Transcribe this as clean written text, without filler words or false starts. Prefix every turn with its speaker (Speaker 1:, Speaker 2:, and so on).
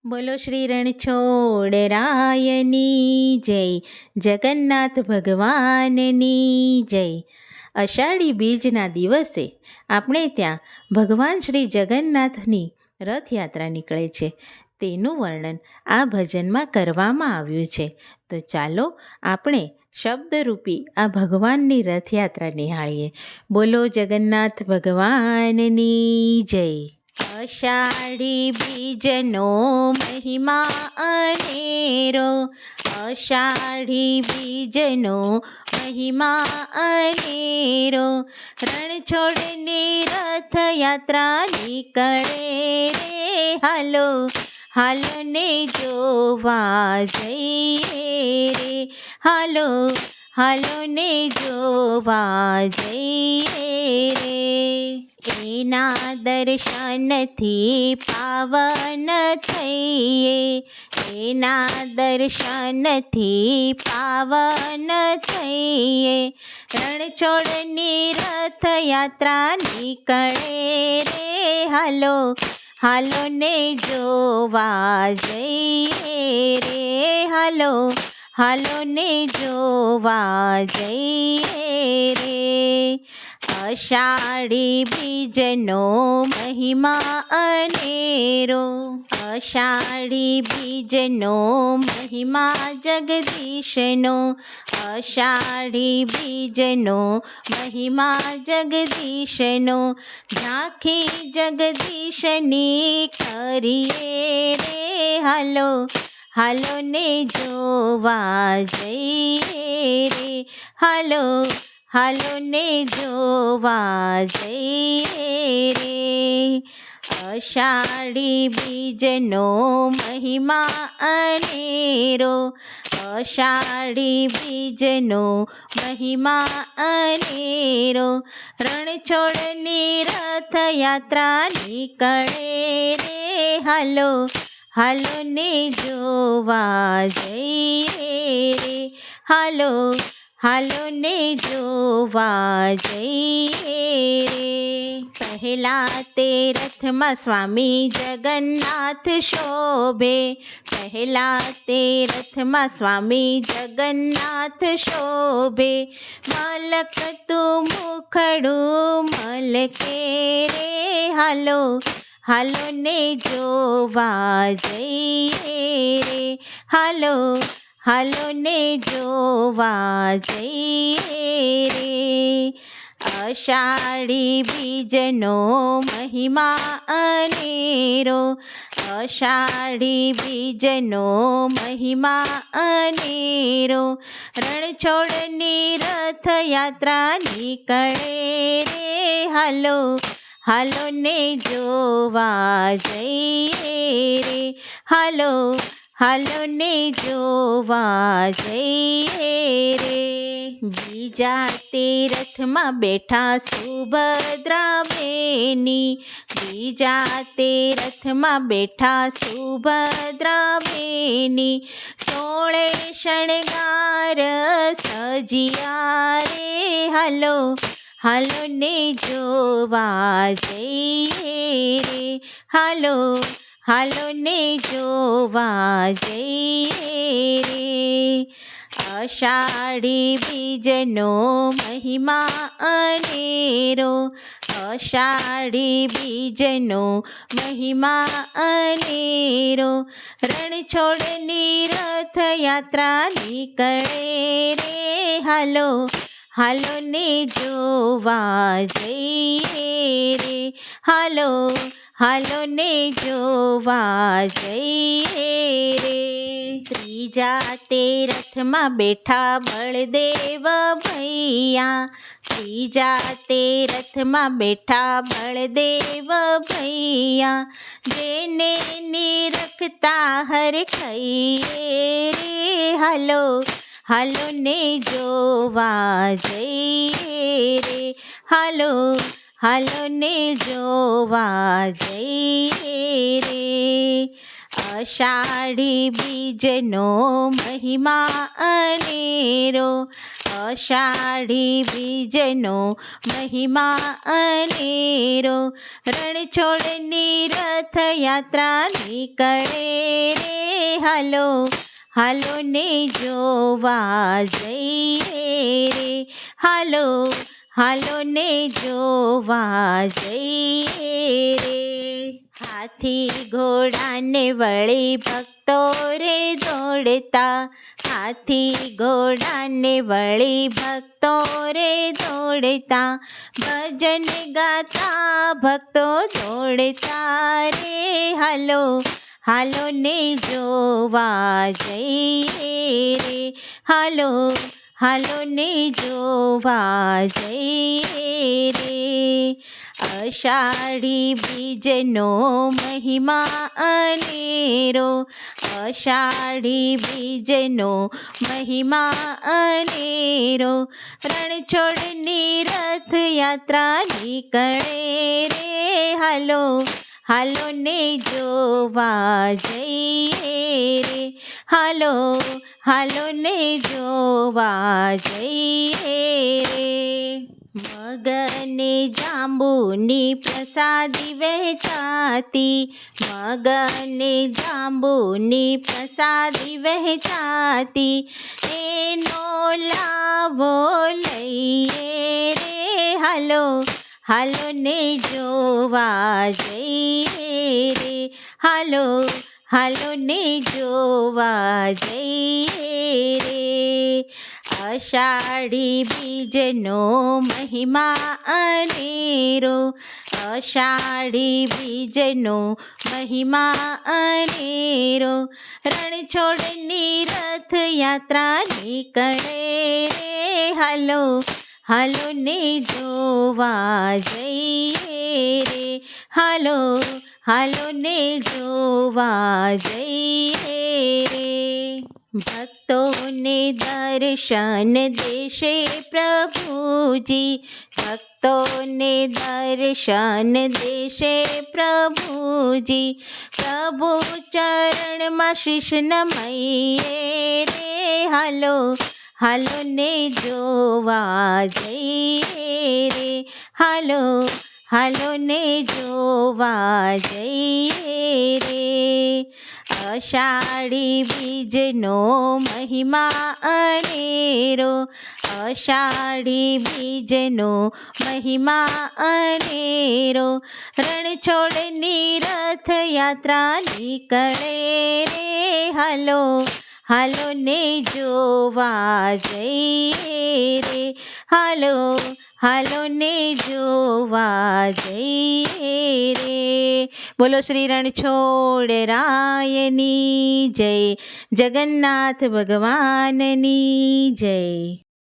Speaker 1: બોલો શ્રી રણછોડરાયની જય, જગન્નાથ ભગવાનની જય. અષાઢી બીજના દિવસે આપણે ત્યાં ભગવાન શ્રી જગન્નાથની રથયાત્રા નીકળે છે. તેનું વર્ણન આ ભજનમાં કરવામાં આવ્યું છે. તો ચાલો આપણે શબ્દરૂપી આ ભગવાનની રથયાત્રા નિહાળીએ. બોલો જગન્નાથ ભગવાનની જય. અષાઢી બીજનો મહિમા અનેરો, અષાઢી બીજનો મહિમા અનેરો, રણછોડની રથયાત્રા નીકળે રે. હાલો હાલો ને જોવા જઈએ રે, હાલો હાલો ને જોવા જઈએ રે. એના દર્શનથી પાવન થઈએ, એના દર્શનથી પાવન થઈએ, રણછોડની રથયાત્રા નીકળે રે. હાલો હાલો ને જોવા જઈએ રે, હાલો હાલો ને જોવા જઈએ રે. અષાઢી બીજનો મહિમા અનેરો, અષાઢી બીજનો મહિમા જગદીશનો, અષાઢી બીજનો મહિમા જગદીશનો, ઝાંખી જગદીશની કરીએ રે. હાલો હાલો ને જોવા જઈએ રે, હાલો હાલો ને જોવા જઈએ રે. અષાઢી બીજનો મહિમા અનેરો, અષાઢી બીજનો મહિમા અનેરો, રણછોડની રથયાત્રા નીકળે રે. હાલો હાલો ને જોવા જઈએ રે, હાલો હાલો ને જોવા જઈએ રે. પહેલા તે રથમાં સ્વામી જગન્નાથ શોભે, પહેલા તે રથમાં સ્વામી જગન્નાથ શોભે, મલકતું મુખડું મલકે રે. હાલો હાલો ને જોવા જઈએ રે, હાલો હાલો ને જોવા જઈએ રે. અષાઢી બીજનો મહિમા અનેરો, અષાઢી બીજનો મહિમા અનેરો, રણછોડની રથયાત્રા નીકળે રે. હાલો હાલો ને જોવા જઈએ રે, હાલો હાલો ને જોવા જઈએ રે. બીજા તે રથમાં બેઠા સુભદ્રા બેની, બીજા તે રથમાં બેઠા સુભદ્રા બેની, 16 શણગાર સજિયા રે. હાલો હાલો ને જોવા જઈએ રે, હાલો હાલો ને જોવા જઈએ રે. અષાઢી બીજનો મહિમા અનેરો, અષાઢી બીજનો મહિમા અનેરો, રણછોડની રથયાત્રા નીકળે રે. હાલો હાલો ને જોવા જઈએ રે, હાલો હાલો ને જોવા જઈએ રે. ત્રીજા તે રથમાં બેઠા બળદેવ ભૈયા, ત્રીજા તે રથમાં બેઠા બળદેવ ભૈયા, જેને નિરખતા હરખઈએ રે. હાલો હાલો ને જોવા જઈએ રે, હાલો હાલો ને જોવા જઈએ રે. અષાઢી બીજનો મહિમા અનેરો, અષાઢી બીજનો મહિમા અનેરો, રણછોડની રથયાત્રા નીકળે રે. હાલો હાલો ને જોવા જઈએ રે. હાલો હાલો ને જોવા જઈએ રે. હાથી ઘોડાને વળી ભક્તો રે દોડતા, હાથી ઘોડાને વળી ભક્તો રે દોડતા, ભજન ગાતા ભક્તો દોડતા રે. હાલો હાલો ને જોવા જઈએ રે. હાલો હાલો ને જોવા જઈએ રે. અષાઢી બીજનો મહિમા અનેરો, અષાઢી બીજનો મહિમા અનેરો, રણછોડની રથયાત્રા નીકળે રે. હાલો હાલો ને જોવા જઈએ રે. હાલો હાલો ને જોવા જઈએ રે. મગને જાંબુની પ્રસાદી વહેંચાતી, મગને જાંબુની પ્રસાદી વહેંચાતી, એનો લાવો લઈએ રે. હાલો હાલો ને જોવા જઈએ રે. હાલો હાલો ને જોવા જઈએ રે. અષાઢી બીજનો મહિમા અનેરો, અષાઢી બીજનો મહિમા અનેરો, રણછોડની રથયાત્રા નીકળે રે. હાલો હાલો ને જોવા જઈએ રે. હાલો હાલો ને જોવા જઈએ રે. ભક્તોને દર્શન દેશે પ્રભુજી, ભક્તોને દર્શન દેશે પ્રભુજી, પ્રભુ ચરણમાં શીશ નમાઈએ રે. હાલો હાલો ને જોવા જઈએ રે. હાલો હાલો ને જોવા જઈએ રે. અષાઢી બીજનો મહિમા અનેરો, અષાઢી બીજનો મહિમા અનેરો, રણછોડની રથયાત્રા નીકળે રે. હાલો હાલો ને જોવા જઈએ રે. હાલો હાલો ને જોવા જઈએ રે. બોલો શ્રી રણછોડરાયની જય, જગન્નાથ ભગવાનની જય.